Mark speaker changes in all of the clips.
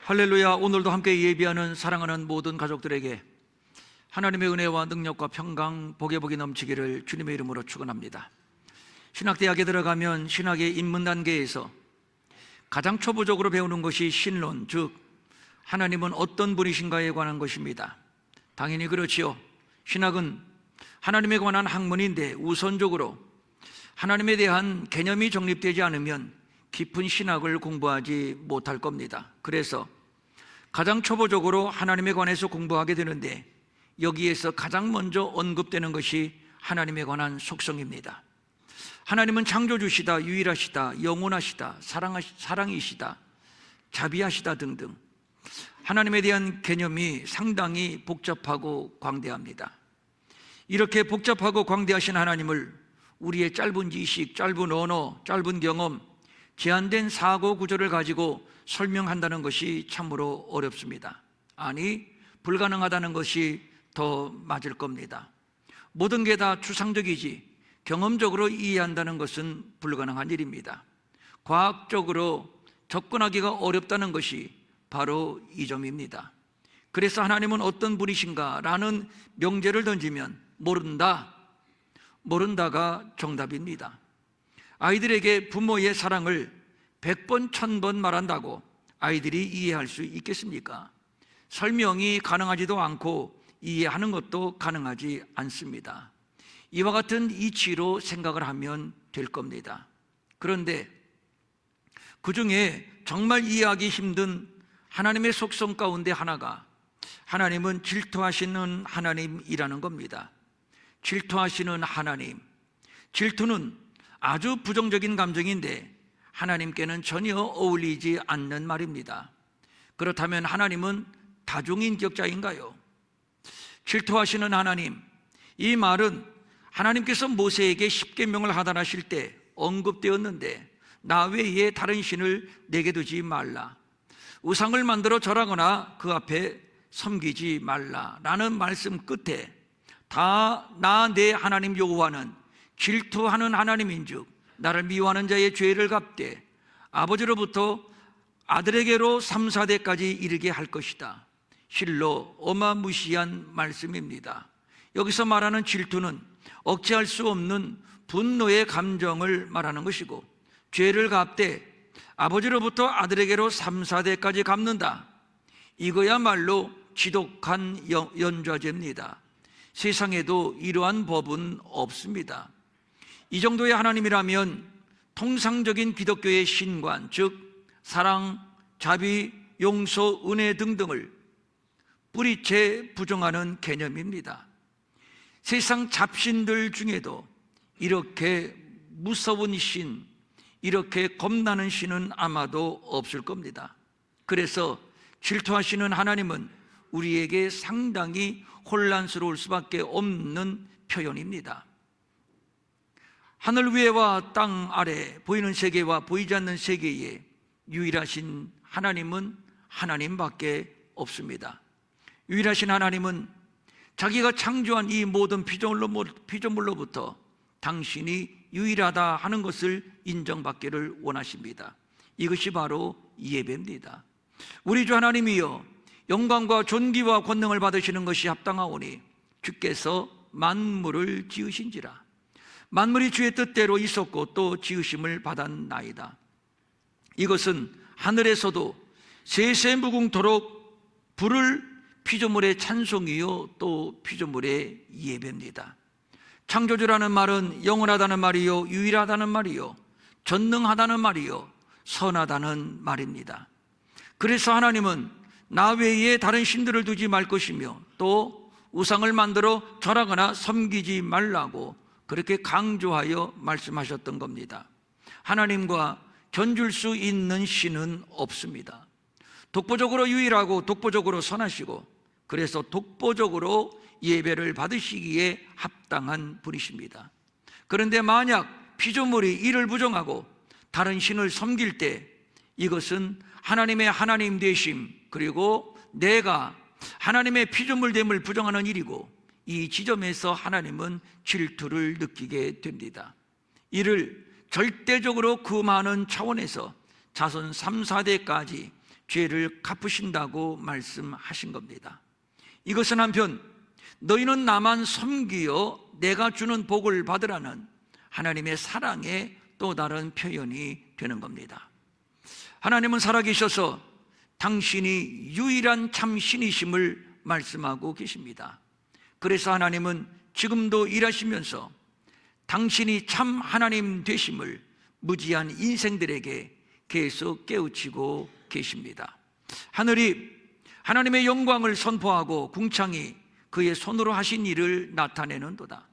Speaker 1: 할렐루야. 오늘도 함께 예비하는 사랑하는 모든 가족들에게 하나님의 은혜와 능력과 평강, 복의 복이 넘치기를 주님의 이름으로 축원합니다. 신학대학에 들어가면 신학의 입문 단계에서 가장 초보적으로 배우는 것이 신론, 즉 하나님은 어떤 분이신가에 관한 것입니다. 당연히 그렇지요. 신학은 하나님에 관한 학문인데 우선적으로 하나님에 대한 개념이 정립되지 않으면 깊은 신학을 공부하지 못할 겁니다. 그래서 가장 초보적으로 하나님에 관해서 공부하게 되는데 여기에서 가장 먼저 언급되는 것이 하나님에 관한 속성입니다. 하나님은 창조주시다, 유일하시다, 영원하시다, 사랑이시다, 자비하시다 등등 하나님에 대한 개념이 상당히 복잡하고 광대합니다. 이렇게 복잡하고 광대하신 하나님을 우리의 짧은 지식, 짧은 언어, 짧은 경험, 제한된 사고 구조를 가지고 설명한다는 것이 참으로 어렵습니다. 아니, 불가능하다는 것이 더 맞을 겁니다. 모든 게 다 추상적이지 경험적으로 이해한다는 것은 불가능한 일입니다. 과학적으로 접근하기가 어렵다는 것이 바로 이 점입니다. 그래서 하나님은 어떤 분이신가 라는 명제를 던지면 모른다가 정답입니다. 아이들에게 부모의 사랑을 100번, 1000번 말한다고 아이들이 이해할 수 있겠습니까? 설명이 가능하지도 않고 이해하는 것도 가능하지 않습니다. 이와 같은 이치로 생각을 하면 될 겁니다. 그런데 그 중에 정말 이해하기 힘든 하나님의 속성 가운데 하나가 하나님은 질투하시는 하나님이라는 겁니다. 질투하시는 하나님. 질투는 아주 부정적인 감정인데 하나님께는 전혀 어울리지 않는 말입니다. 그렇다면 하나님은 다중인격자인가요? 질투하시는 하나님, 이 말은 하나님께서 모세에게 십계명을 하달하실 때 언급되었는데 나 외에 다른 신을 내게 두지 말라, 우상을 만들어 절하거나 그 앞에 섬기지 말라라는 말씀 끝에 다 나 내 하나님 여호와는 질투하는 하나님인즉 나를 미워하는 자의 죄를 갚되 아버지로부터 아들에게로 3, 4대까지 이르게 할 것이다. 실로 어마무시한 말씀입니다. 여기서 말하는 질투는 억제할 수 없는 분노의 감정을 말하는 것이고, 죄를 갚되 아버지로부터 아들에게로 3, 4대까지 갚는다. 이거야말로 지독한 연좌죄입니다. 세상에도 이러한 법은 없습니다. 이 정도의 하나님이라면 통상적인 기독교의 신관, 즉 사랑, 자비, 용서, 은혜 등등을 뿌리채 부정하는 개념입니다. 세상 잡신들 중에도 이렇게 무서운 신, 이렇게 겁나는 신은 아마도 없을 겁니다. 그래서 질투하시는 하나님은 우리에게 상당히 혼란스러울 수밖에 없는 표현입니다. 하늘 위에와 땅 아래, 보이는 세계와 보이지 않는 세계에 유일하신 하나님은 하나님밖에 없습니다. 유일하신 하나님은 자기가 창조한 이 모든 피조물로부터 당신이 유일하다 하는 것을 인정받기를 원하십니다. 이것이 바로 예배입니다. 우리 주 하나님이여, 영광과 존귀와 권능을 받으시는 것이 합당하오니 주께서 만물을 지으신지라. 만물이 주의 뜻대로 있었고 또 지으심을 받았나이다. 이것은 하늘에서도 세세무궁토록 부를 피조물의 찬송이요 또 피조물의 예배입니다. 창조주라는 말은 영원하다는 말이요, 유일하다는 말이요, 전능하다는 말이요, 선하다는 말입니다. 그래서 하나님은 나 외에 다른 신들을 두지 말 것이며 또 우상을 만들어 절하거나 섬기지 말라고 그렇게 강조하여 말씀하셨던 겁니다. 하나님과 견줄 수 있는 신은 없습니다. 독보적으로 유일하고 독보적으로 선하시고 그래서 독보적으로 예배를 받으시기에 합당한 분이십니다. 그런데 만약 피조물이 이를 부정하고 다른 신을 섬길 때 이것은 하나님의 하나님 되심, 그리고 내가 하나님의 피조물됨을 부정하는 일이고, 이 지점에서 하나님은 질투를 느끼게 됩니다. 이를 절대적으로 금하는 차원에서 자손 3, 4대까지 죄를 갚으신다고 말씀하신 겁니다. 이것은 한편 너희는 나만 섬기어 내가 주는 복을 받으라는 하나님의 사랑의 또 다른 표현이 되는 겁니다. 하나님은 살아계셔서 당신이 유일한 참 신이심을 말씀하고 계십니다. 그래서 하나님은 지금도 일하시면서 당신이 참 하나님 되심을 무지한 인생들에게 계속 깨우치고 계십니다. 하늘이 하나님의 영광을 선포하고 궁창이 그의 손으로 하신 일을 나타내는도다.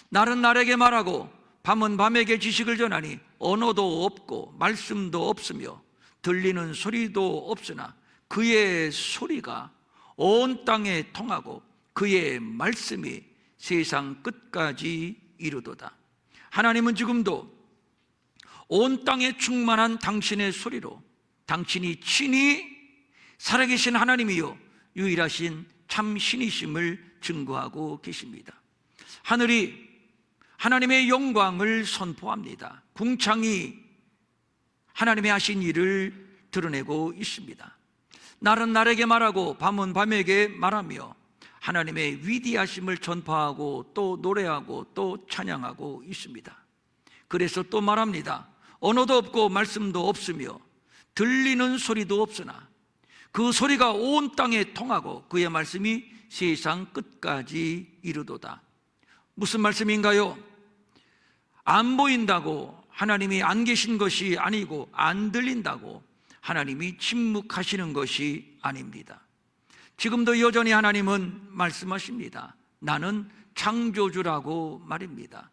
Speaker 1: 날은 날에게 말하고 밤은 밤에게 지식을 전하니 언어도 없고 말씀도 없으며 들리는 소리도 없으나 그의 소리가 온 땅에 통하고 그의 말씀이 세상 끝까지 이르도다. 하나님은 지금도 온 땅에 충만한 당신의 소리로 당신이 친히 살아계신 하나님이요 유일하신 참 신이심을 증거하고 계십니다. 하늘이 하나님의 영광을 선포합니다. 궁창이 하나님의 하신 일을 드러내고 있습니다. 날은 날에게 말하고 밤은 밤에게 말하며 하나님의 위대하심을 전파하고 또 노래하고 또 찬양하고 있습니다. 그래서 또 말합니다. 언어도 없고 말씀도 없으며 들리는 소리도 없으나 그 소리가 온 땅에 통하고 그의 말씀이 세상 끝까지 이르도다. 무슨 말씀인가요? 안 보인다고 하나님이 안 계신 것이 아니고 안 들린다고 하나님이 침묵하시는 것이 아닙니다. 지금도 여전히 하나님은 말씀하십니다. 나는 창조주라고 말입니다.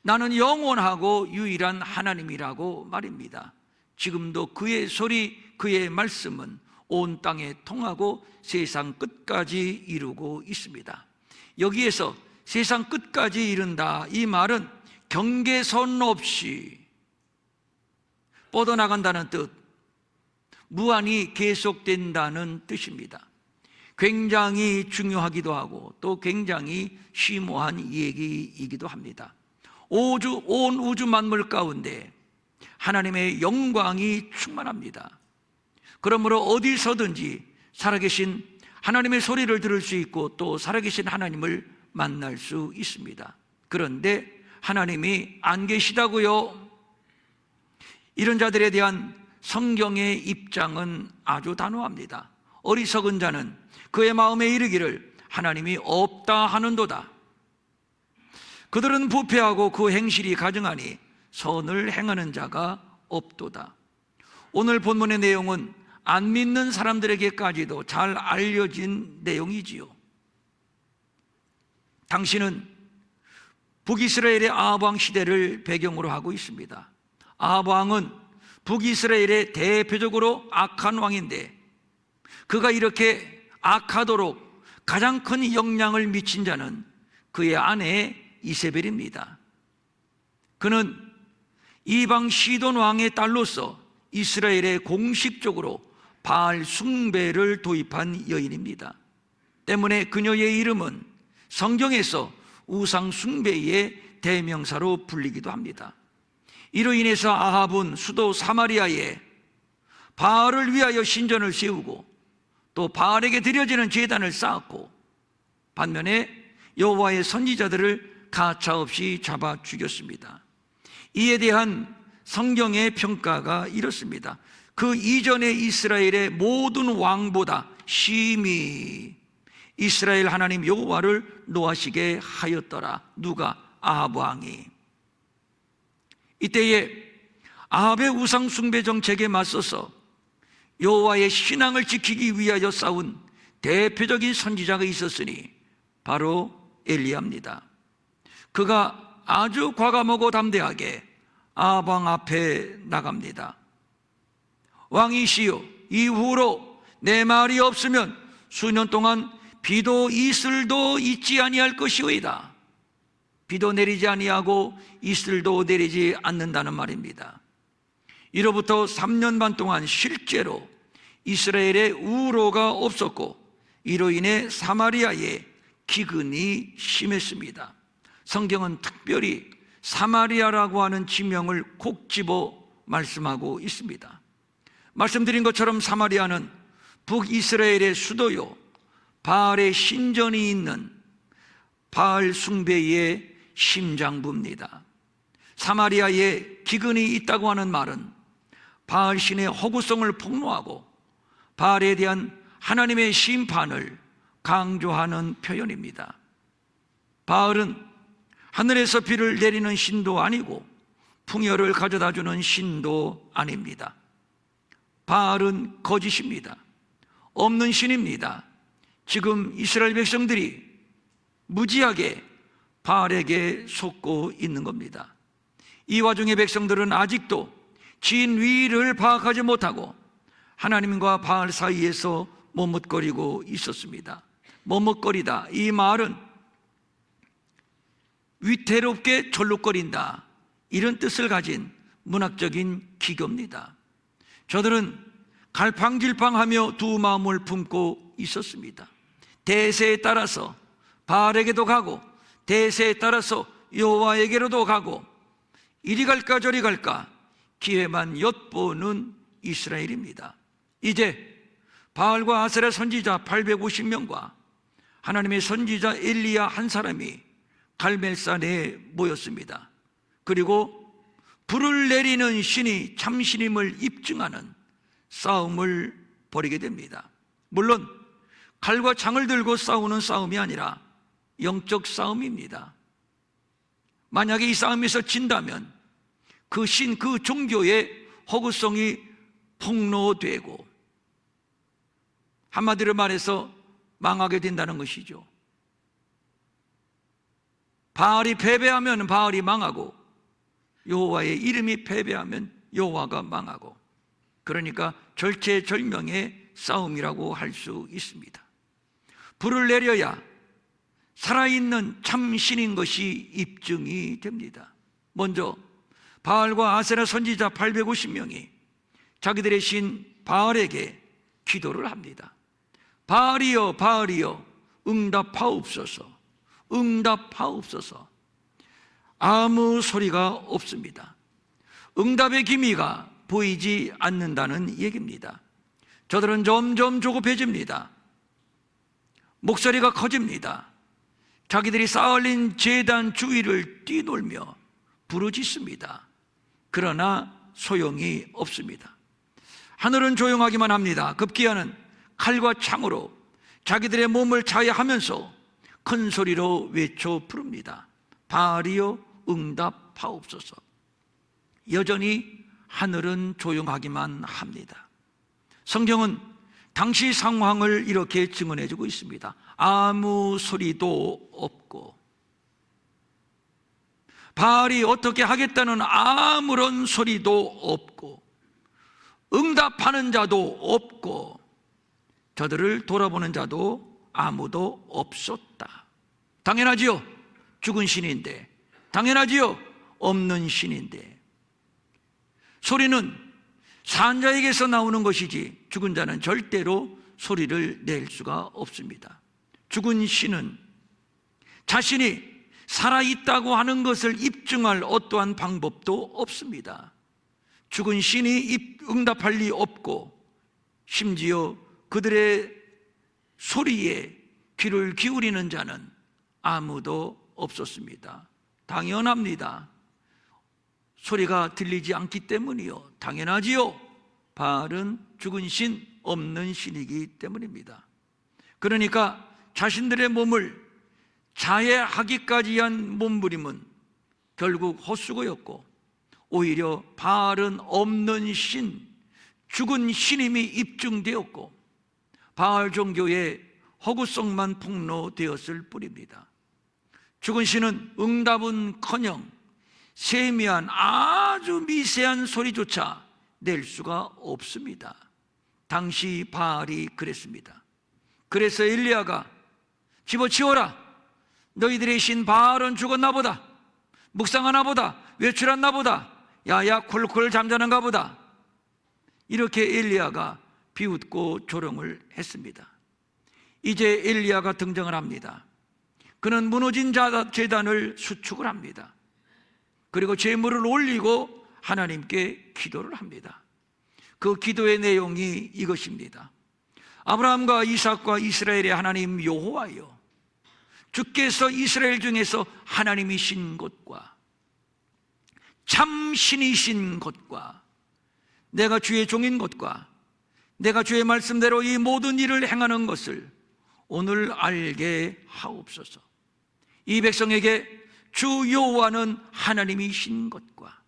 Speaker 1: 나는 영원하고 유일한 하나님이라고 말입니다. 지금도 그의 소리, 그의 말씀은 온 땅에 통하고 세상 끝까지 이루고 있습니다. 여기에서 세상 끝까지 이른다, 이 말은 경계선 없이 뻗어나간다는 뜻, 무한히 계속된다는 뜻입니다. 굉장히 중요하기도 하고 또 굉장히 심오한 얘기이기도 합니다. 온 우주 만물 가운데 하나님의 영광이 충만합니다. 그러므로 어디서든지 살아계신 하나님의 소리를 들을 수 있고 또 살아계신 하나님을 만날 수 있습니다. 그런데 하나님이 안 계시다고요? 이런 자들에 대한 성경의 입장은 아주 단호합니다. 어리석은 자는 그의 마음에 이르기를 하나님이 없다 하는도다. 그들은 부패하고 그 행실이 가증하니 선을 행하는 자가 없도다. 오늘 본문의 내용은 안 믿는 사람들에게까지도 잘 알려진 내용이지요. 당신은 북이스라엘의 아합 왕 시대를 배경으로 하고 있습니다. 아합 왕은 북이스라엘의 대표적으로 악한 왕인데 그가 이렇게 악하도록 가장 큰 영향을 미친 자는 그의 아내 이세벨입니다. 그는 이방 시돈 왕의 딸로서 이스라엘에 공식적으로 바알 숭배를 도입한 여인입니다. 때문에 그녀의 이름은 성경에서 우상 숭배의 대명사로 불리기도 합니다. 이로 인해서 아합은 수도 사마리아에 바알을 위하여 신전을 세우고 또 바알에게 드려지는 제단을 쌓았고 반면에 여호와의 선지자들을 가차없이 잡아 죽였습니다. 이에 대한 성경의 평가가 이렇습니다. 그 이전의 이스라엘의 모든 왕보다 심히 이스라엘 하나님 여호와를 노하시게 하였더라. 누가? 아합 왕이. 이때에 아합의 우상 숭배 정책에 맞서서 여호와의 신앙을 지키기 위하여 싸운 대표적인 선지자가 있었으니 바로 엘리야입니다. 그가 아주 과감하고 담대하게 아합 왕 앞에 나갑니다. 왕이시여, 이후로 내 말이 없으면 수년 동안 비도 이슬도 있지 아니할 것이오이다. 비도 내리지 아니하고 이슬도 내리지 않는다는 말입니다. 이로부터 3년 반 동안 실제로 이스라엘에 우로가 없었고 이로 인해 사마리아에 기근이 심했습니다. 성경은 특별히 사마리아라고 하는 지명을 콕 집어 말씀하고 있습니다. 말씀드린 것처럼 사마리아는 북이스라엘의 수도요, 바알의 신전이 있는 바알 숭배의 심장부입니다. 사마리아에 기근이 있다고 하는 말은 바알 신의 허구성을 폭로하고 바알에 대한 하나님의 심판을 강조하는 표현입니다. 바알은 하늘에서 비를 내리는 신도 아니고 풍요를 가져다주는 신도 아닙니다. 바알은 거짓입니다. 없는 신입니다. 지금 이스라엘 백성들이 무지하게 바알에게 속고 있는 겁니다. 이 와중에 백성들은 아직도 진위를 파악하지 못하고 하나님과 바알 사이에서 머뭇거리고 있었습니다. 머뭇거리다, 이 말은 위태롭게 절룩거린다, 이런 뜻을 가진 문학적인 기교입니다. 저들은 갈팡질팡하며 두 마음을 품고 있었습니다. 대세에 따라서 바알에게도 가고 대세에 따라서 여호와에게로도 가고 이리 갈까 저리 갈까 기회만 엿보는 이스라엘입니다. 이제 바알과 아세라 선지자 850명과 하나님의 선지자 엘리야 한 사람이 갈멜산에 모였습니다. 그리고 불을 내리는 신이 참신임을 입증하는 싸움을 벌이게 됩니다. 물론 칼과 창을 들고 싸우는 싸움이 아니라 영적 싸움입니다. 만약에 이 싸움에서 진다면 그 신, 그 종교의 허구성이 폭로되고 한마디로 말해서 망하게 된다는 것이죠. 바알이 패배하면 바알이 망하고 여호와의 이름이 패배하면 여호와가 망하고, 그러니까 절체절명의 싸움이라고 할 수 있습니다. 불을 내려야 살아있는 참신인 것이 입증이 됩니다. 먼저 바알과 아세라 선지자 850명이 자기들의 신 바알에게 기도를 합니다. 바알이여 바알이여 응답하옵소서, 응답하옵소서. 아무 소리가 없습니다. 응답의 기미가 보이지 않는다는 얘기입니다. 저들은 점점 조급해집니다. 목소리가 커집니다. 자기들이 쌓아올린 제단 주위를 뛰놀며 부르짖습니다. 그러나 소용이 없습니다. 하늘은 조용하기만 합니다. 급기야는 칼과 창으로 자기들의 몸을 자해하면서 큰 소리로 외쳐 부릅니다. 바알이여 응답하옵소서. 여전히 하늘은 조용하기만 합니다. 성경은 당시 상황을 이렇게 증언해주고 있습니다. 아무 소리도 없고, 바알이 어떻게 하겠다는 아무런 소리도 없고, 응답하는 자도 없고, 저들을 돌아보는 자도 아무도 없었다. 당연하지요. 죽은 신인데, 당연하지요. 없는 신인데. 소리는 산 자에게서 나오는 것이지 죽은 자는 절대로 소리를 낼 수가 없습니다. 죽은 신은 자신이 살아있다고 하는 것을 입증할 어떠한 방법도 없습니다. 죽은 신이 응답할 리 없고, 심지어 그들의 소리에 귀를 기울이는 자는 아무도 없었습니다. 당연합니다. 소리가 들리지 않기 때문이요. 당연하지요. 바알은 죽은 신, 없는 신이기 때문입니다. 그러니까 자신들의 몸을 자해하기까지 한 몸부림은 결국 헛수고였고, 오히려 바알은 없는 신, 죽은 신임이 입증되었고 바알 종교의 허구성만 폭로되었을 뿐입니다. 죽은 신은 응답은커녕 세미한 아주 미세한 소리조차 낼 수가 없습니다. 당시 바알이 그랬습니다. 그래서 엘리야가 집어치워라, 너희들의 신 바알은 죽었나 보다, 묵상하나 보다, 외출했나 보다, 야야 콜콜 잠자는가 보다, 이렇게 엘리야가 비웃고 조롱을 했습니다. 이제 엘리야가 등장을 합니다. 그는 무너진 제단을 수축을 합니다. 그리고 제물을 올리고 하나님께 기도를 합니다. 그 기도의 내용이 이것입니다. 아브라함과 이삭과 이스라엘의 하나님 여호와여, 주께서 이스라엘 중에서 하나님이신 것과 참 신이신 것과 내가 주의 종인 것과 내가 주의 말씀대로 이 모든 일을 행하는 것을 오늘 알게 하옵소서. 이 백성에게 주 여호와는 하나님이신 것과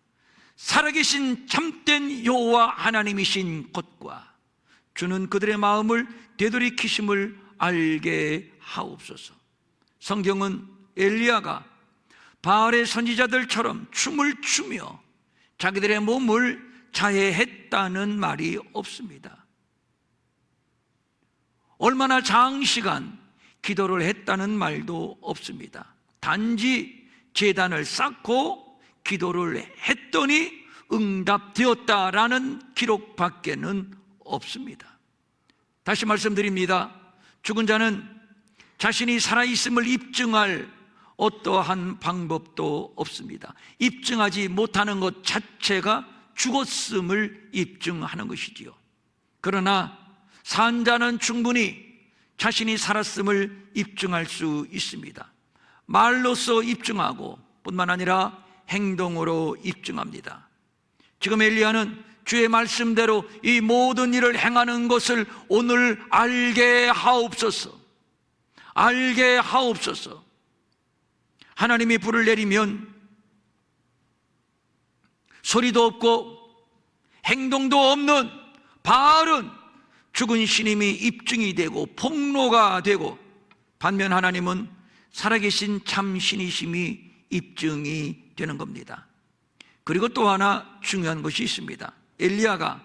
Speaker 1: 살아계신 참된 여호와 하나님이신 것과 주는 그들의 마음을 되돌이키심을 알게 하옵소서. 성경은 엘리야가 바알의 선지자들처럼 춤을 추며 자기들의 몸을 자해했다는 말이 없습니다. 얼마나 장시간 기도를 했다는 말도 없습니다. 단지 제단을 쌓고 기도를 했더니 응답되었다라는 기록밖에는 없습니다. 다시 말씀드립니다. 죽은 자는 자신이 살아있음을 입증할 어떠한 방법도 없습니다. 입증하지 못하는 것 자체가 죽었음을 입증하는 것이지요. 그러나 산 자는 충분히 자신이 살았음을 입증할 수 있습니다. 말로써 입증하고 뿐만 아니라 행동으로 입증합니다. 지금 엘리야는 주의 말씀대로 이 모든 일을 행하는 것을 오늘 알게 하옵소서. 알게 하옵소서. 하나님이 불을 내리면 소리도 없고 행동도 없는 바알은 죽은 신임이 입증이 되고 폭로가 되고, 반면 하나님은 살아계신 참 신이심이 입증이 되는 겁니다. 그리고 또 하나 중요한 것이 있습니다. 엘리야가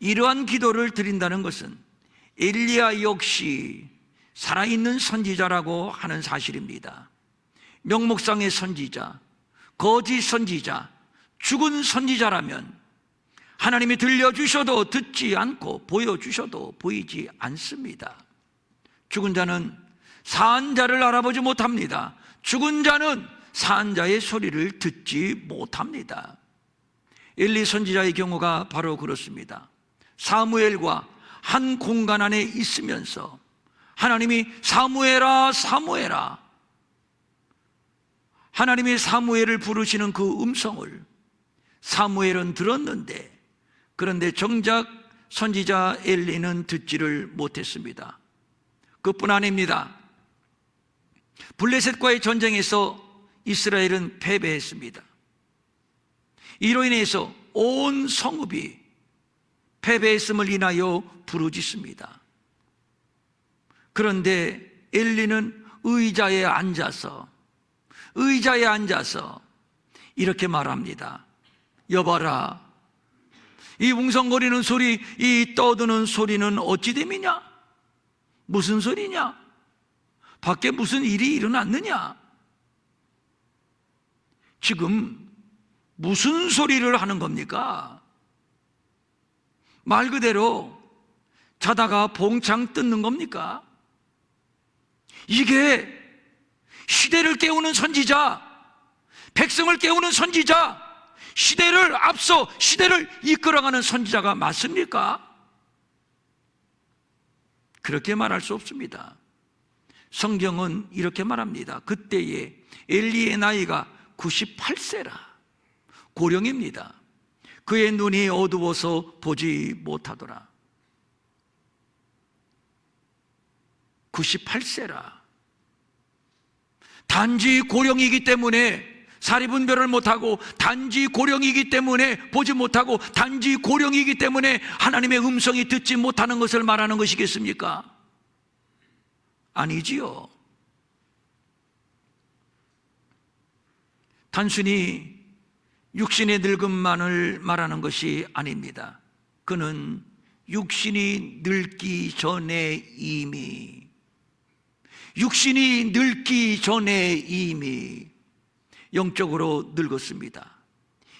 Speaker 1: 이러한 기도를 드린다는 것은 엘리야 역시 살아있는 선지자라고 하는 사실입니다. 명목상의 선지자, 거짓 선지자, 죽은 선지자라면 하나님이 들려주셔도 듣지 않고 보여주셔도 보이지 않습니다. 죽은 자는 산 자를 알아보지 못합니다. 죽은 자는 산 자의 소리를 듣지 못합니다. 엘리 선지자의 경우가 바로 그렇습니다. 사무엘과 한 공간 안에 있으면서 하나님이 사무엘아 사무엘아, 하나님이 사무엘을 부르시는 그 음성을 사무엘은 들었는데, 그런데 정작 선지자 엘리는 듣지를 못했습니다. 그뿐 아닙니다. 블레셋과의 전쟁에서 이스라엘은 패배했습니다. 이로 인해서 온 성읍이 패배했음을 인하여 부르짖습니다. 그런데 엘리는 의자에 앉아서 이렇게 말합니다. 여봐라, 이 웅성거리는 소리, 이 떠드는 소리는 어찌 됨이냐? 무슨 소리냐? 밖에 무슨 일이 일어났느냐? 지금 무슨 소리를 하는 겁니까? 말 그대로 자다가 봉창 뜯는 겁니까? 이게 시대를 깨우는 선지자, 백성을 깨우는 선지자, 시대를 앞서 시대를 이끌어가는 선지자가 맞습니까? 그렇게 말할 수 없습니다. 성경은 이렇게 말합니다. 그때에 엘리의 나이가 98세라, 고령입니다. 그의 눈이 어두워서 보지 못하더라. 98세라. 단지 고령이기 때문에 사리분별을 못하고, 단지 고령이기 때문에 보지 못하고, 단지 고령이기 때문에 하나님의 음성이 듣지 못하는 것을 말하는 것이겠습니까? 아니지요. 단순히 육신의 늙음만을 말하는 것이 아닙니다. 그는 육신이 늙기 전에 이미 영적으로 늙었습니다.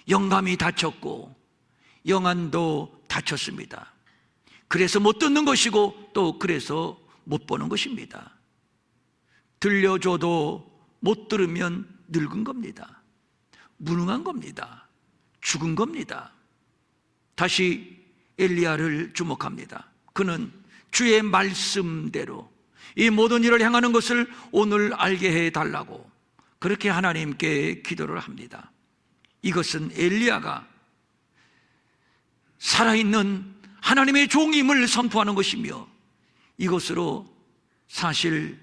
Speaker 1: 영감이 다쳤고 영안도 다쳤습니다. 그래서 못 듣는 것이고 또 그래서 못 보는 것입니다. 들려줘도 못 들으면 늙은 겁니다. 무능한 겁니다. 죽은 겁니다. 다시 엘리야를 주목합니다. 그는 주의 말씀대로 이 모든 일을 행하는 것을 오늘 알게 해달라고 그렇게 하나님께 기도를 합니다. 이것은 엘리야가 살아있는 하나님의 종임을 선포하는 것이며, 이것으로 사실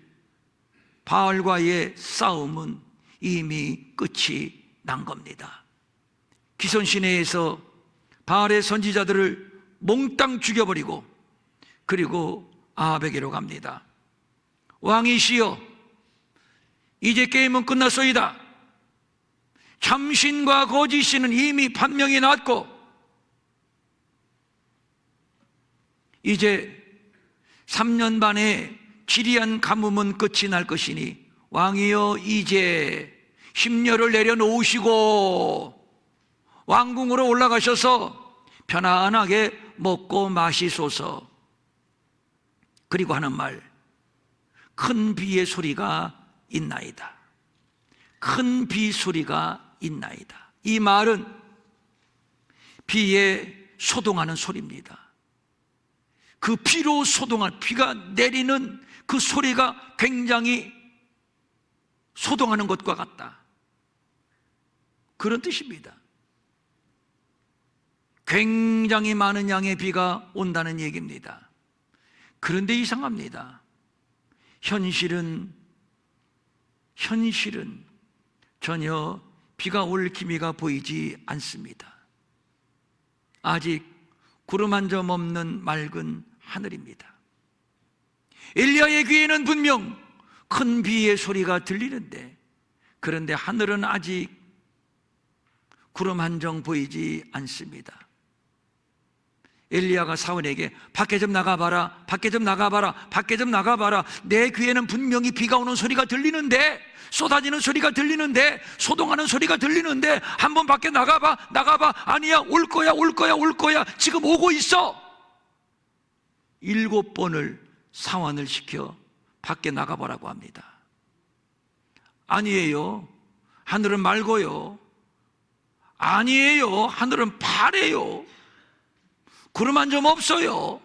Speaker 1: 바알과의 싸움은 이미 끝이 난 겁니다. 기손 시내에서 바알의 선지자들을 몽땅 죽여버리고 그리고 아합에게로 갑니다. 왕이시여, 이제 게임은 끝났소이다. 참신과 거짓신은 이미 판명이 났고 이제 3년 반의 지리한 가뭄은 끝이 날 것이니 왕이여, 이제 심려를 내려놓으시고 왕궁으로 올라가셔서 편안하게 먹고 마시소서. 그리고 하는 말, 큰 비의 소리가 있나이다. 큰 비 소리가 있나이다. 이 말은 비에 소동하는 소리입니다. 그 비로 소동한, 비가 내리는 그 소리가 굉장히 소동하는 것과 같다, 그런 뜻입니다. 굉장히 많은 양의 비가 온다는 얘기입니다. 그런데 이상합니다. 현실은 전혀 비가 올 기미가 보이지 않습니다. 아직 구름 한 점 없는 맑은 하늘입니다. 엘리야의 귀에는 분명 큰 비의 소리가 들리는데, 그런데 하늘은 아직 구름 한 점 보이지 않습니다. 엘리야가 사원에게 밖에 좀 나가봐라, 밖에 좀 나가봐라, 밖에 좀 나가봐라. 내 귀에는 분명히 비가 오는 소리가 들리는데, 쏟아지는 소리가 들리는데, 소동하는 소리가 들리는데, 한번 밖에 나가봐, 나가봐. 아니야, 올 거야, 올 거야, 올 거야. 지금 오고 있어. 7번을 사환을 시켜 밖에 나가보라고 합니다. 아니에요, 하늘은 맑어요. 아니에요, 하늘은 파래요. 구름 한 점 없어요.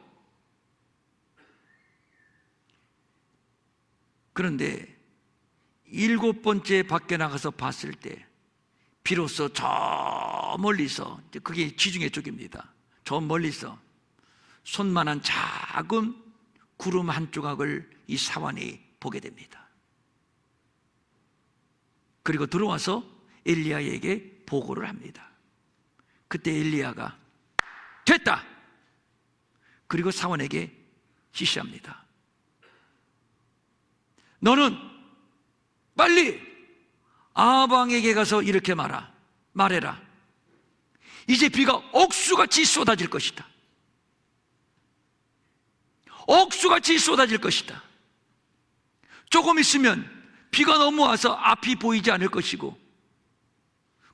Speaker 1: 그런데 7번째 밖에 나가서 봤을 때 비로소 저 멀리서, 그게 지중해 쪽입니다, 저 멀리서 손만한 작은 구름 한 조각을 이 사환이 보게 됩니다. 그리고 들어와서 엘리야에게 보고를 합니다. 그때 엘리야가 됐다! 그리고 사원에게 지시합니다. 너는 빨리 아합 왕에게 가서 이렇게 말해라. 이제 비가 억수같이 쏟아질 것이다. 억수같이 쏟아질 것이다. 조금 있으면 비가 넘어와서 앞이 보이지 않을 것이고,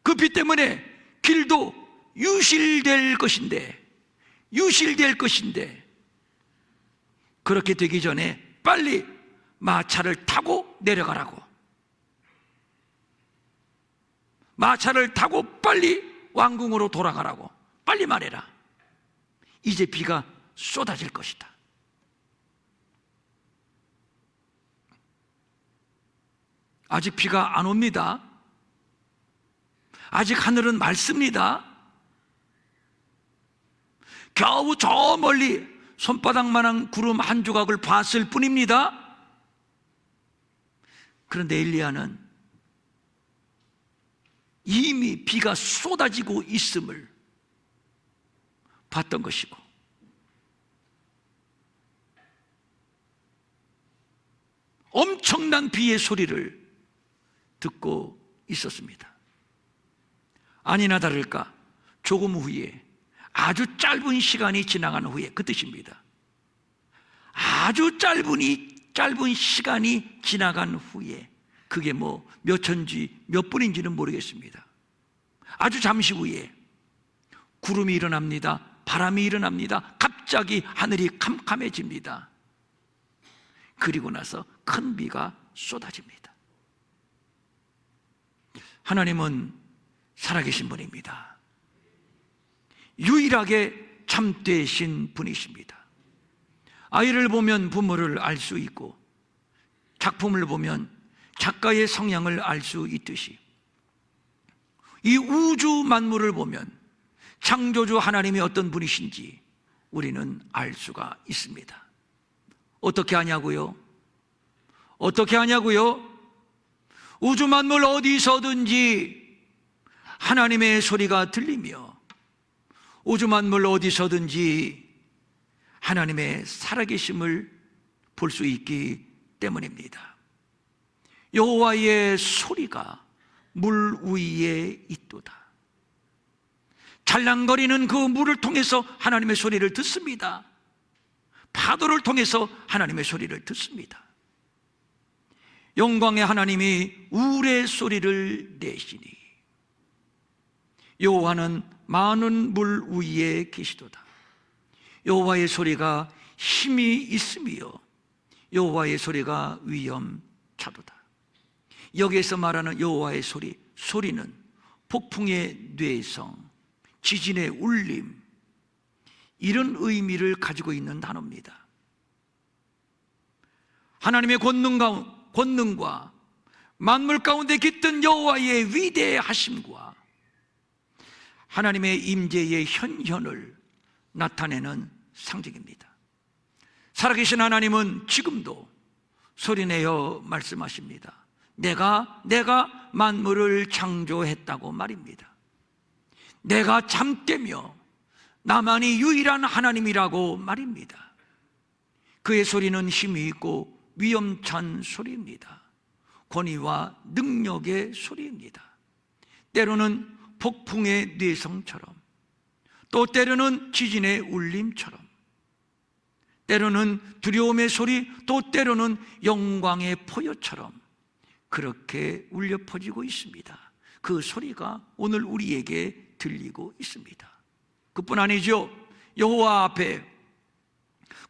Speaker 1: 그 비 때문에 길도 유실될 것인데, 그렇게 되기 전에 빨리 마차를 타고 내려가라고. 마차를 타고 빨리 왕궁으로 돌아가라고 빨리 말해라. 이제 비가 쏟아질 것이다. 아직 비가 안 옵니다. 아직 하늘은 맑습니다. 겨우 저 멀리 손바닥만한 구름 한 조각을 봤을 뿐입니다. 그런데 엘리야는 이미 비가 쏟아지고 있음을 봤던 것이고, 엄청난 비의 소리를 듣고 있었습니다. 아니나 다를까 조금 후에, 아주 짧은 시간이 지나간 후에, 그 뜻입니다. 아주 짧은 시간이 지나간 후에, 그게 뭐 몇 초인지 몇 분인지는 모르겠습니다. 아주 잠시 후에 구름이 일어납니다. 바람이 일어납니다. 갑자기 하늘이 캄캄해집니다. 그리고 나서 큰 비가 쏟아집니다. 하나님은 살아계신 분입니다. 유일하게 참되신 분이십니다. 아이를 보면 부모를 알 수 있고, 작품을 보면 작가의 성향을 알 수 있듯이, 이 우주 만물을 보면 창조주 하나님이 어떤 분이신지 우리는 알 수가 있습니다. 어떻게 하냐고요? 어떻게 하냐고요? 우주 만물 어디서든지 하나님의 소리가 들리며, 우주 만물 어디서든지 하나님의 살아계심을 볼 수 있기 때문입니다. 여호와의 소리가 물 위에 있도다. 찰랑거리는 그 물을 통해서 하나님의 소리를 듣습니다. 파도를 통해서 하나님의 소리를 듣습니다. 영광의 하나님이 울의 소리를 내시니 여호와는 많은 물 위에 계시도다. 여호와의 소리가 힘이 있으며 여호와의 소리가 위엄차도다. 여기에서 말하는 여호와의 소리는 폭풍의 뇌성, 지진의 울림, 이런 의미를 가지고 있는 단어입니다. 하나님의 권능과 만물 가운데 깃든 여호와의 위대하심과 하나님의 임재의 현현을 나타내는 상징입니다. 살아계신 하나님은 지금도 소리내어 말씀하십니다. 내가 만물을 창조했다고 말입니다. 내가 잠깨며 나만이 유일한 하나님이라고 말입니다. 그의 소리는 힘이 있고 위엄찬 소리입니다. 권위와 능력의 소리입니다. 때로는 폭풍의 뇌성처럼, 또 때로는 지진의 울림처럼, 때로는 두려움의 소리, 또 때로는 영광의 포효처럼 그렇게 울려 퍼지고 있습니다. 그 소리가 오늘 우리에게 들리고 있습니다. 그뿐 아니죠. 여호와 앞에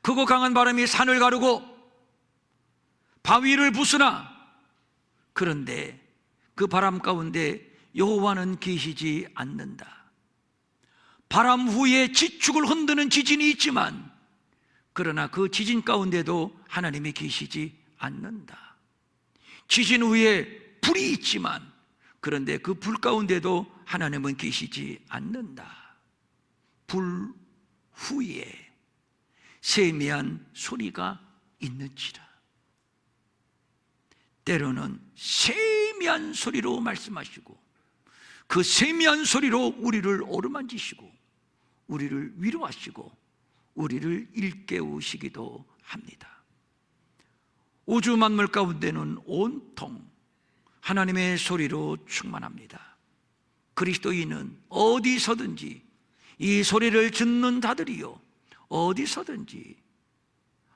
Speaker 1: 크고 강한 바람이 산을 가르고 바위를 부수나, 그런데 그 바람 가운데 여호와는 계시지 않는다. 바람 후에 지축을 흔드는 지진이 있지만, 그러나 그 지진 가운데도 하나님이 계시지 않는다. 지진 후에 불이 있지만, 그런데 그 불 가운데도 하나님은 계시지 않는다. 불 후에 세미한 소리가 있는지라. 때로는 세미한 소리로 말씀하시고, 그 세미한 소리로 우리를 어루만지시고 우리를 위로하시고 우리를 일깨우시기도 합니다. 우주 만물 가운데는 온통 하나님의 소리로 충만합니다. 그리스도인은 어디서든지 이 소리를 듣는 자들이요, 어디서든지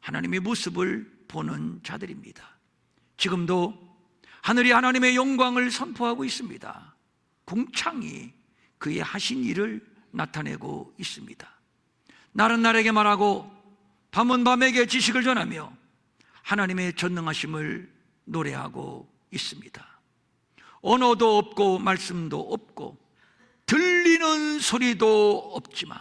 Speaker 1: 하나님의 모습을 보는 자들입니다. 지금도 하늘이 하나님의 영광을 선포하고 있습니다. 궁창이 그의 하신 일을 나타내고 있습니다. 날은 날에게 말하고 밤은 밤에게 지식을 전하며 하나님의 전능하심을 노래하고 있습니다. 언어도 없고 말씀도 없고 들리는 소리도 없지만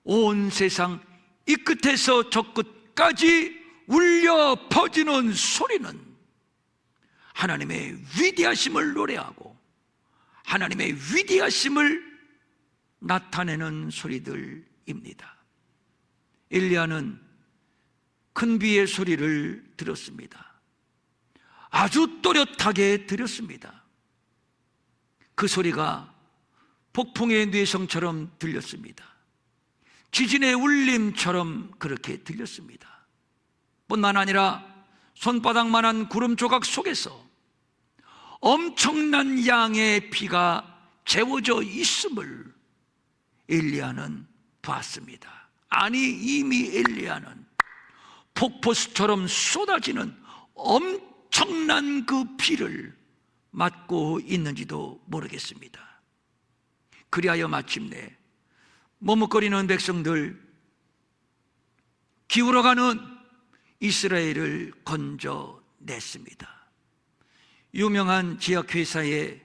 Speaker 1: 온 세상 이 끝에서 저 끝까지 울려 퍼지는 소리는 하나님의 위대하심을 노래하고 하나님의 위대하심을 나타내는 소리들입니다. 엘리야는 큰 비의 소리를 들었습니다. 아주 또렷하게 들었습니다. 그 소리가 폭풍의 뇌성처럼 들렸습니다. 지진의 울림처럼 그렇게 들렸습니다. 뿐만 아니라 손바닥만한 구름 조각 속에서 엄청난 양의 피가 재워져 있음을 엘리야는 봤습니다. 아니, 이미 엘리야는 폭포수처럼 쏟아지는 엄청난 그 피를 맞고 있는지도 모르겠습니다. 그리하여 마침내 머뭇거리는 백성들, 기울어가는 이스라엘을 건져냈습니다. 유명한 제약회사의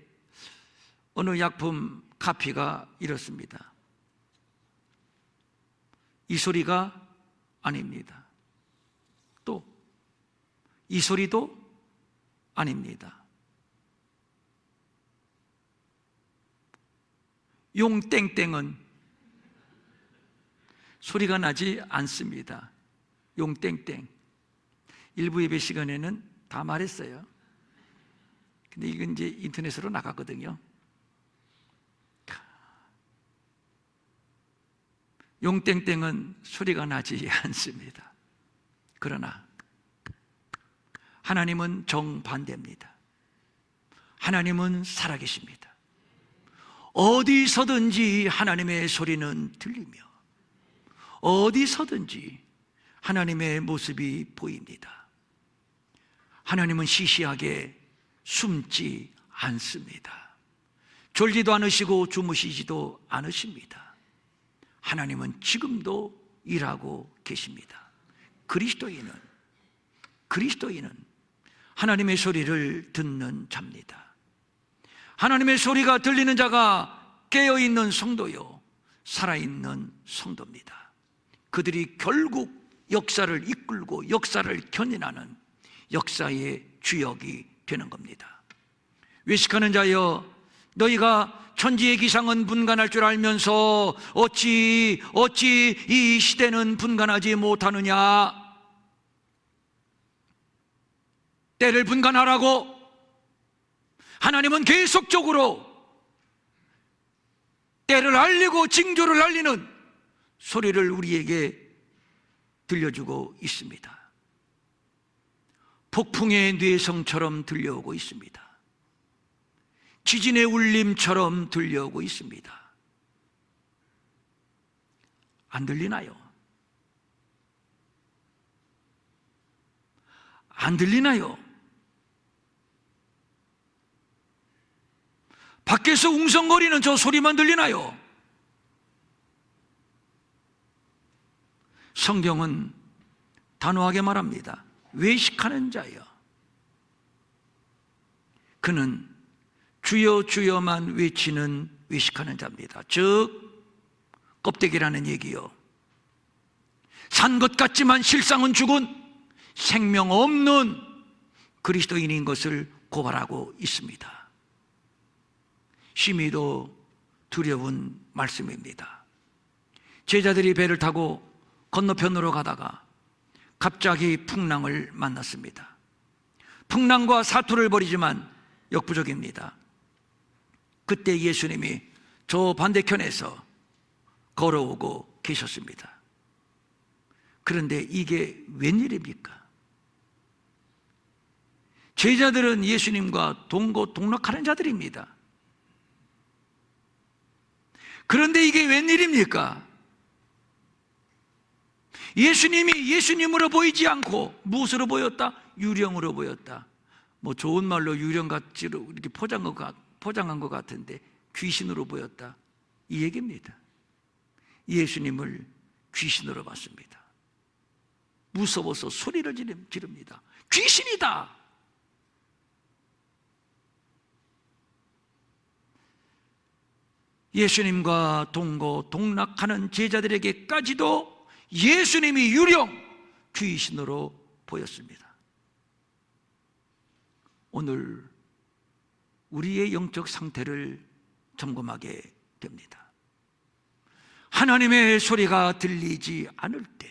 Speaker 1: 어느 약품 카피가 이렇습니다. 이 소리가 아닙니다. 또 이 소리도 아닙니다. 용땡땡은 소리가 나지 않습니다. 용땡땡. 일부 예배 시간에는 다 말했어요. 근데 이건 이제 인터넷으로 나갔거든요. 용땡땡은 소리가 나지 않습니다. 그러나 하나님은 정반대입니다. 하나님은 살아계십니다. 어디서든지 하나님의 소리는 들리며 어디서든지 하나님의 모습이 보입니다. 하나님은 시시하게 숨지 않습니다. 졸지도 않으시고 주무시지도 않으십니다. 하나님은 지금도 일하고 계십니다. 그리스도인은 하나님의 소리를 듣는 자입니다. 하나님의 소리가 들리는 자가 깨어있는 성도요, 살아있는 성도입니다. 그들이 결국 역사를 이끌고 역사를 견인하는 역사의 주역이 되는 겁니다. 외식하는 자여, 너희가 천지의 기상은 분간할 줄 알면서 어찌 이 시대는 분간하지 못하느냐? 때를 분간하라고 하나님은 계속적으로 때를 알리고 징조를 알리는 소리를 우리에게 들려주고 있습니다. 폭풍의 뇌성처럼 들려오고 있습니다. 지진의 울림처럼 들려오고 있습니다. 안 들리나요? 안 들리나요? 밖에서 웅성거리는 저 소리만 들리나요? 성경은 단호하게 말합니다. 외식하는 자여, 그는 주여 주여만 외치는 외식하는 자입니다. 즉 껍데기라는 얘기요, 산 것 같지만 실상은 죽은 생명 없는 그리스도인인 것을 고발하고 있습니다. 심히도 두려운 말씀입니다. 제자들이 배를 타고 건너편으로 가다가 갑자기 풍랑을 만났습니다. 풍랑과 사투를 벌이지만 역부족입니다. 그때 예수님이 저 반대편에서 걸어오고 계셨습니다. 그런데 이게 웬일입니까? 제자들은 예수님과 동거동락하는 자들입니다. 그런데 이게 웬일입니까? 예수님이 예수님으로 보이지 않고 무엇으로 보였다? 유령으로 보였다. 뭐 좋은 말로 유령같이로 이렇게 포장한 것 같은데 귀신으로 보였다, 이 얘기입니다. 예수님을 귀신으로 봤습니다. 무서워서 소리를 지릅니다. 귀신이다! 예수님과 동거동락하는 제자들에게까지도 예수님이 유령, 귀신으로 보였습니다. 오늘 우리의 영적 상태를 점검하게 됩니다. 하나님의 소리가 들리지 않을 때,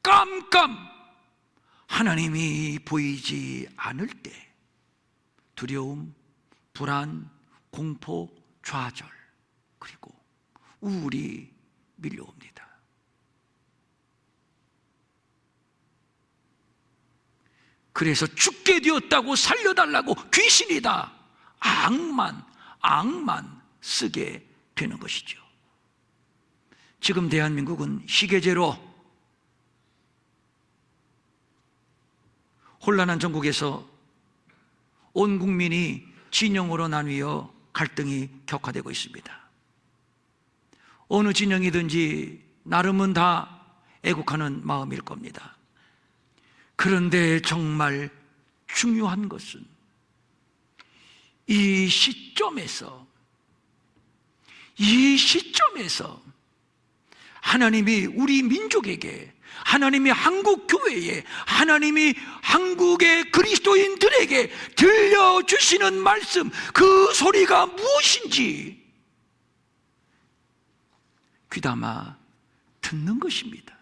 Speaker 1: 깜깜 하나님이 보이지 않을 때 두려움, 불안, 공포, 좌절, 그리고 우울이 밀려옵니다. 그래서 죽게 되었다고 살려달라고 귀신이다, 악만 쓰게 되는 것이죠. 지금 대한민국은 시계제로 혼란한 전국에서 온 국민이 진영으로 나뉘어 갈등이 격화되고 있습니다. 어느 진영이든지 나름은 다 애국하는 마음일 겁니다. 그런데 정말 중요한 것은 이 시점에서 이 시점에서 하나님이 우리 민족에게, 하나님이 한국 교회에, 하나님이 한국의 그리스도인들에게 들려주시는 말씀, 그 소리가 무엇인지 귀담아 듣는 것입니다.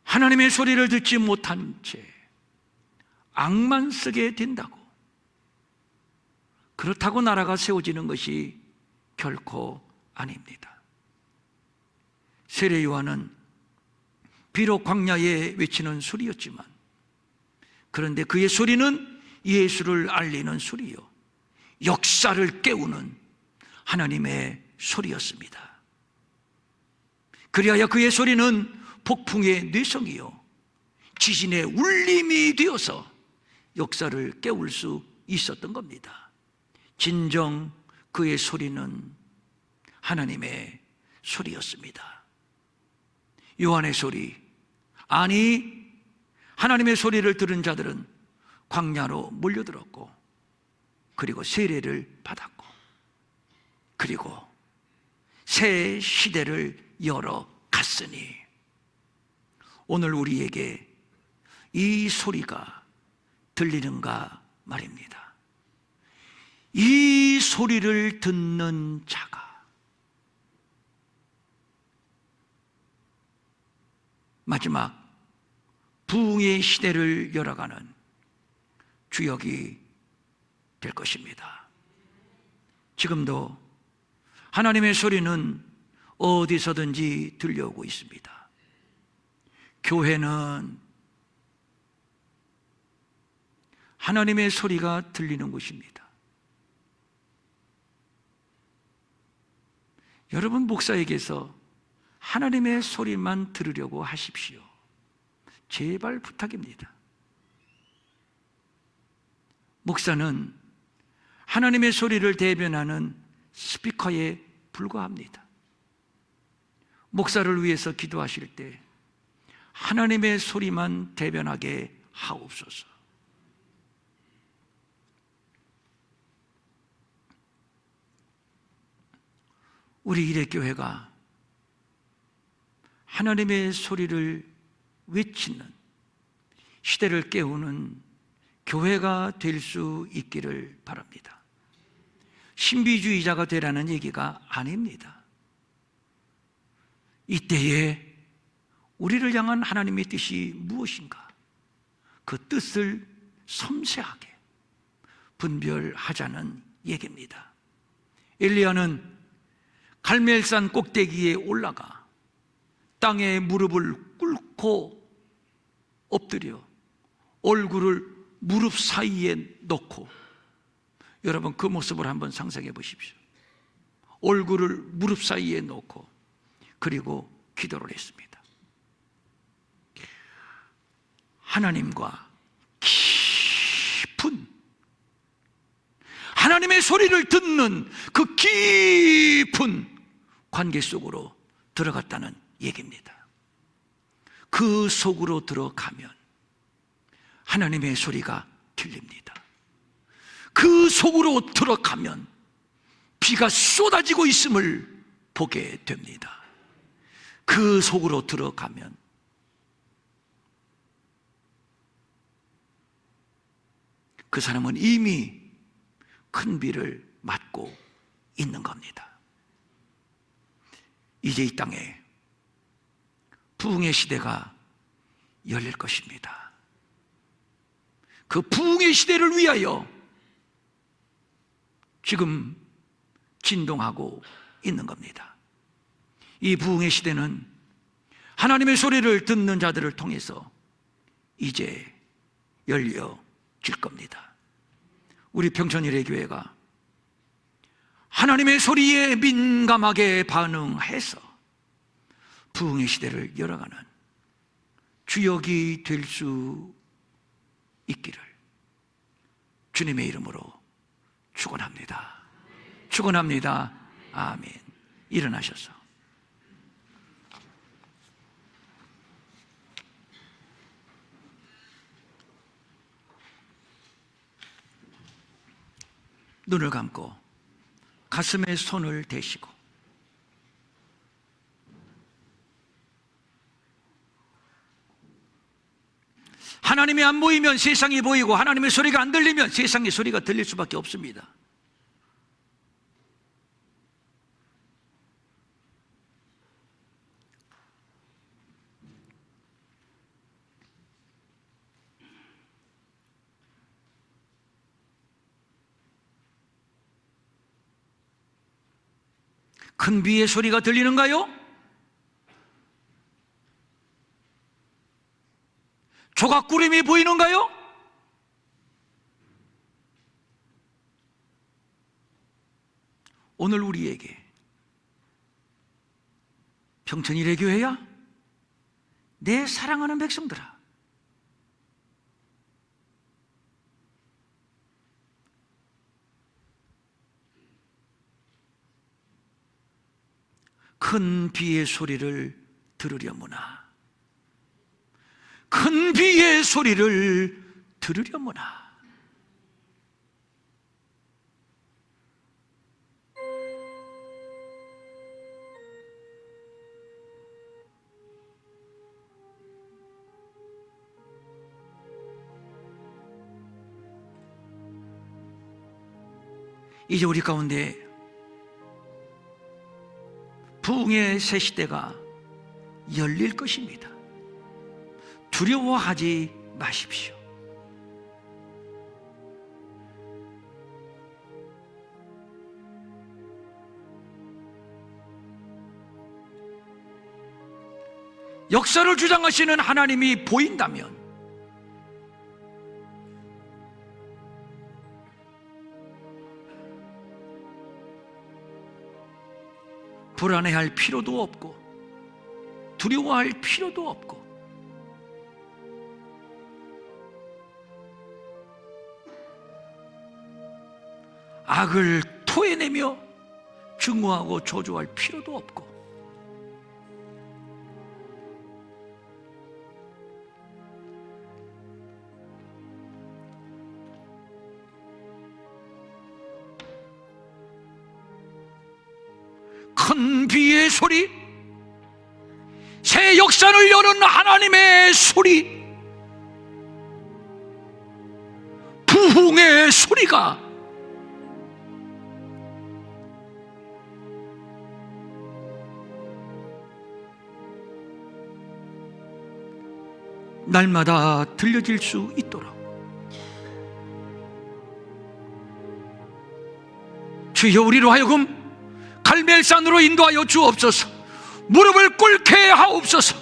Speaker 1: 하나님의 소리를 듣지 못한 채 악만 쓰게 된다고, 그렇다고 나라가 세워지는 것이 결코 아닙니다. 세례 요한은 비록 광야에 외치는 소리였지만, 그런데 그의 소리는 예수를 알리는 소리요, 역사를 깨우는 하나님의 소리였습니다. 그리하여 그의 소리는 폭풍의 뇌성이요, 지진의 울림이 되어서 역사를 깨울 수 있었던 겁니다. 진정 그의 소리는 하나님의 소리였습니다. 요한의 소리, 아니 하나님의 소리를 들은 자들은 광야로 몰려들었고, 그리고 세례를 받았고, 그리고 새 시대를 열어갔으니 오늘 우리에게 이 소리가 들리는가 말입니다. 이 소리를 듣는 자가 마지막 부흥의 시대를 열어가는 주역이 될 것입니다. 지금도 하나님의 소리는 어디서든지 들려오고 있습니다. 교회는 하나님의 소리가 들리는 곳입니다. 여러분, 목사에게서 하나님의 소리만 들으려고 하십시오. 제발 부탁입니다. 목사는 하나님의 소리를 대변하는 스피커에 불과합니다. 목사를 위해서 기도하실 때 하나님의 소리만 대변하게 하옵소서. 우리 일회교회가 하나님의 소리를 외치는, 시대를 깨우는 교회가 될 수 있기를 바랍니다. 신비주의자가 되라는 얘기가 아닙니다. 이때에 우리를 향한 하나님의 뜻이 무엇인가, 그 뜻을 섬세하게 분별하자는 얘기입니다. 엘리야는 갈멜산 꼭대기에 올라가 땅에 무릎을 꿇고 엎드려 얼굴을 무릎 사이에 넣고, 여러분 그 모습을 한번 상상해 보십시오. 얼굴을 무릎 사이에 넣고 그리고 기도를 했습니다. 하나님과 깊은, 하나님의 소리를 듣는 그 깊은 관계 속으로 들어갔다는 얘기입니다. 그 속으로 들어가면 하나님의 소리가 들립니다. 그 속으로 들어가면 비가 쏟아지고 있음을 보게 됩니다. 그 속으로 들어가면 그 사람은 이미 큰 비를 맞고 있는 겁니다. 이제 이 땅에 부흥의 시대가 열릴 것입니다. 그 부흥의 시대를 위하여 지금 진동하고 있는 겁니다. 이 부흥의 시대는 하나님의 소리를 듣는 자들을 통해서 이제 열려질 겁니다. 우리 평천일회교회가 하나님의 소리에 민감하게 반응해서 부흥의 시대를 열어가는 주역이 될 수 있기를 주님의 이름으로 축원합니다. 축원합니다. 아멘. 일어나셔서 눈을 감고 가슴에 손을 대시고 하나님이 안 보이면 세상이 보이고 하나님의 소리가 안 들리면 세상의 소리가 들릴 수밖에 없습니다. 큰 비의 소리가 들리는가요? 조각구름이 보이는가요? 오늘 우리에게 평천일의 교회야, 내 사랑하는 백성들아, 큰 비의 소리를 들으려무나, 큰 비의 소리를 들으려무나. 이제 우리 가운데 부흥의 새 시대가 열릴 것입니다. 두려워하지 마십시오. 역사를 주장하시는 하나님이 보인다면 불안해할 필요도 없고 두려워할 필요도 없고 악을 토해내며 증오하고 저주할 필요도 없고 큰 비의 소리, 새 역사를 여는 하나님의 소리, 부흥의 소리가 날마다 들려질 수 있도록 주여 우리로 하여금 갈멜산으로 인도하여 주옵소서. 무릎을 꿇게 하옵소서.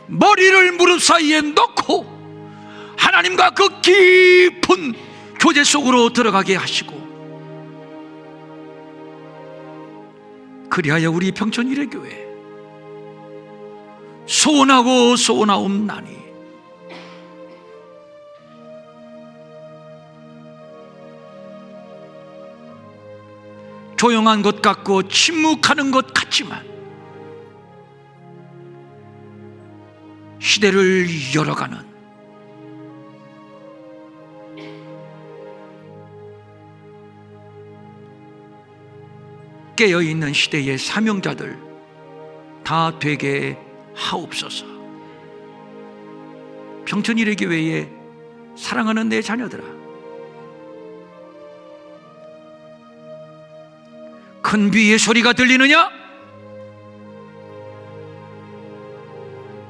Speaker 1: 머리를 무릎 사이에 넣고 하나님과 그 깊은 교제 속으로 들어가게 하시고, 그리하여 우리 평천일의 교회 소원하고 소원하옵나니 조용한 것 같고 침묵하는 것 같지만 시대를 열어가는 깨어있는 시대의 사명자들 다 되게 하옵소서. 평천일의 교회에 사랑하는 내 자녀들아, 큰 비의 소리가 들리느냐?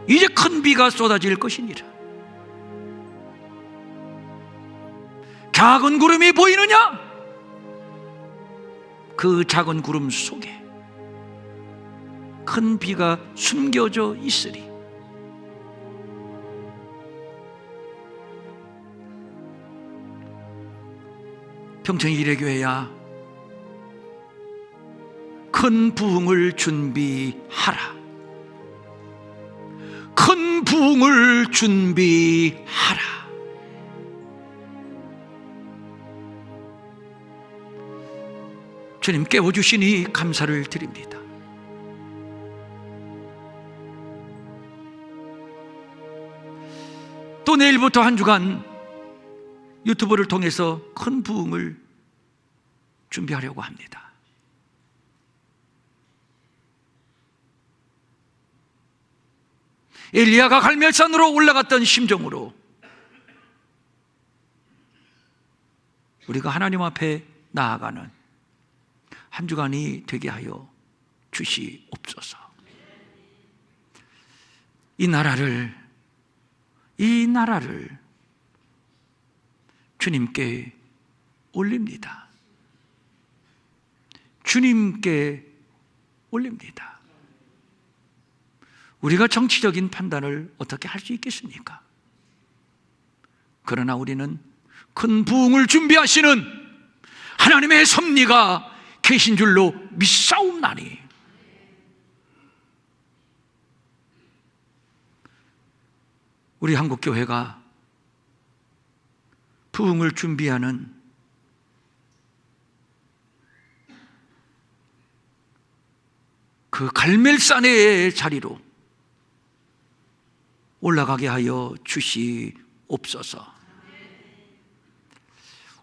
Speaker 1: 이제 큰 비가 쏟아질 것이니라. 작은 구름이 보이느냐? 그 작은 구름 속에 큰 비가 숨겨져 있으리. 평천일의 교회야, 큰 부흥을 준비하라. 큰 부흥을 준비하라. 주님 깨워주시니 감사를 드립니다. 또 내일부터 한 주간 유튜브를 통해서 큰 부흥을 준비하려고 합니다. 엘리야가 갈멜산으로 올라갔던 심정으로 우리가 하나님 앞에 나아가는 한 주간이 되게 하여 주시옵소서. 이 나라를 주님께 올립니다. 주님께 올립니다. 우리가 정치적인 판단을 어떻게 할 수 있겠습니까? 그러나 우리는 큰 부흥을 준비하시는 하나님의 섭리가 계신 줄로 믿사옵나니 우리 한국교회가 부흥을 준비하는 그 갈멜산의 자리로 올라가게 하여 주시옵소서.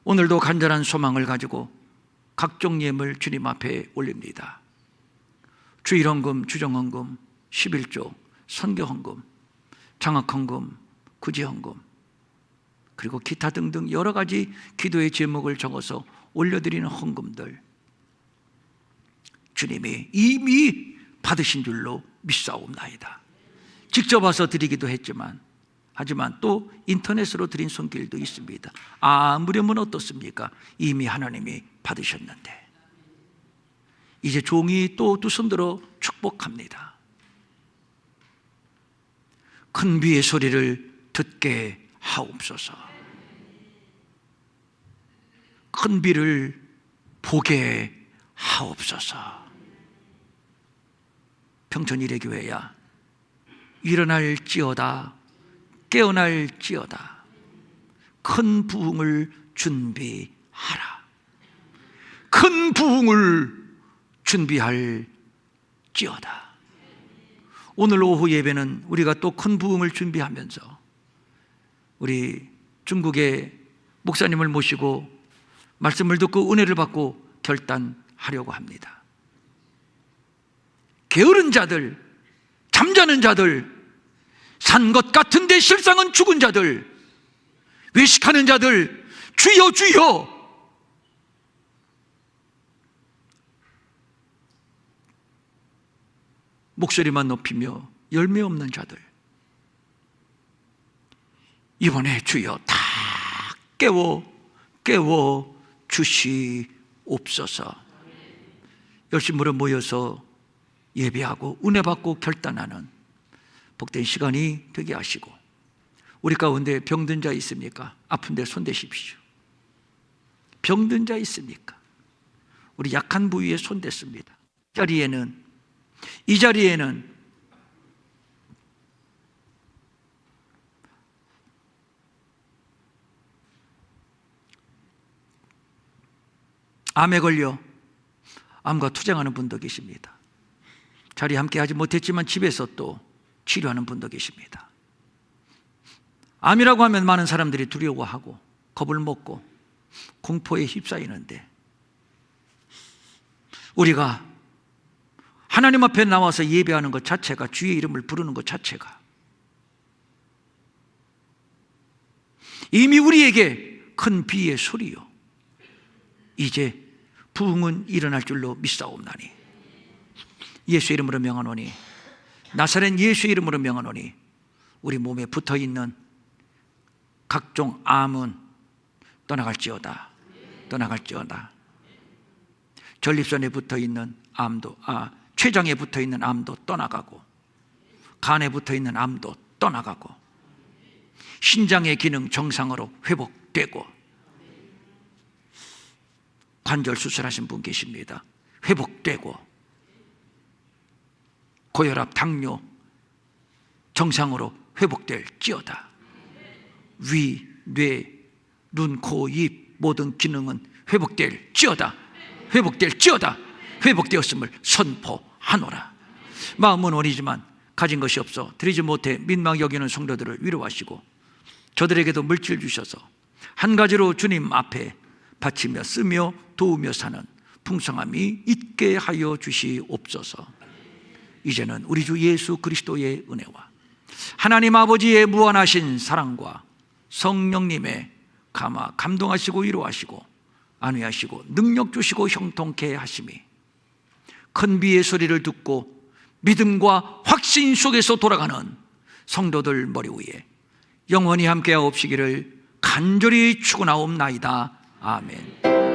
Speaker 1: 오늘도 간절한 소망을 가지고 각종 예물 주님 앞에 올립니다. 주일헌금, 주정헌금, 11조, 선교헌금, 장학헌금, 구제헌금, 그리고 기타 등등 여러 가지 기도의 제목을 적어서 올려드리는 헌금들, 주님이 이미 받으신 줄로 믿사옵나이다. 직접 와서 드리기도 하지만 또 인터넷으로 드린 손길도 있습니다. 아무렴은 어떻습니까? 이미 하나님이 받으셨는데 이제 종이 또 두 손 들어 축복합니다. 큰 비의 소리를 듣게 하옵소서. 큰 비를 보게 하옵소서. 평촌 이레교회야, 일어날지어다, 깨어날지어다. 큰 부흥을 준비하라. 큰 부흥을 준비할지어다. 오늘 오후 예배는 우리가 또 큰 부흥을 준비하면서 우리 중국의 목사님을 모시고 말씀을 듣고 은혜를 받고 결단하려고 합니다. 게으른 자들, 잠자는 자들, 산 것 같은데 실상은 죽은 자들, 외식하는 자들, 주여 주여, 목소리만 높이며 열매 없는 자들, 이번에 주여 다 깨워 주시옵소서. 열심으로 모여서 예배하고 은혜 받고 결단하는 복된 시간이 되게 하시고, 우리 가운데 병든 자 있습니까? 아픈데 손대십시오. 병든 자 있습니까? 우리 약한 부위에 손댔습니다. 이 자리에는 암에 걸려 암과 투쟁하는 분도 계십니다. 자리 함께 하지 못했지만 집에서 또 치료하는 분도 계십니다. 암이라고 하면 많은 사람들이 두려워하고 겁을 먹고 공포에 휩싸이는데, 우리가 하나님 앞에 나와서 예배하는 것 자체가, 주의 이름을 부르는 것 자체가 이미 우리에게 큰 비의 소리요, 이제 부흥은 일어날 줄로 믿사옵나니 예수 이름으로 명하노니, 나사렛 예수 이름으로 명하노니, 우리 몸에 붙어있는 각종 암은 떠나갈지어다. 전립선에 붙어있는 암도, 췌장에 붙어있는 암도 떠나가고, 간에 붙어있는 암도 떠나가고, 신장의 기능 정상으로 회복되고, 관절 수술하신 분 계십니다. 회복되고, 고혈압, 당뇨 정상으로 회복될지어다. 위, 뇌, 눈, 코, 입 모든 기능은 회복될지어다. 회복되었음을 선포하노라. 마음은 원이지만 가진 것이 없어 드리지 못해 민망히 여기는 성도들을 위로하시고, 저들에게도 물질 주셔서 한 가지로 주님 앞에 바치며 쓰며 도우며 사는 풍성함이 있게 하여 주시옵소서. 이제는 우리 주 예수 그리스도의 은혜와 하나님 아버지의 무한하신 사랑과 성령님의 감동하시고 위로하시고 안위하시고 능력 주시고 형통케 하심이 큰 비의 소리를 듣고 믿음과 확신 속에서 돌아가는 성도들 머리 위에 영원히 함께하옵시기를 간절히 축원하옵나이다. 아멘.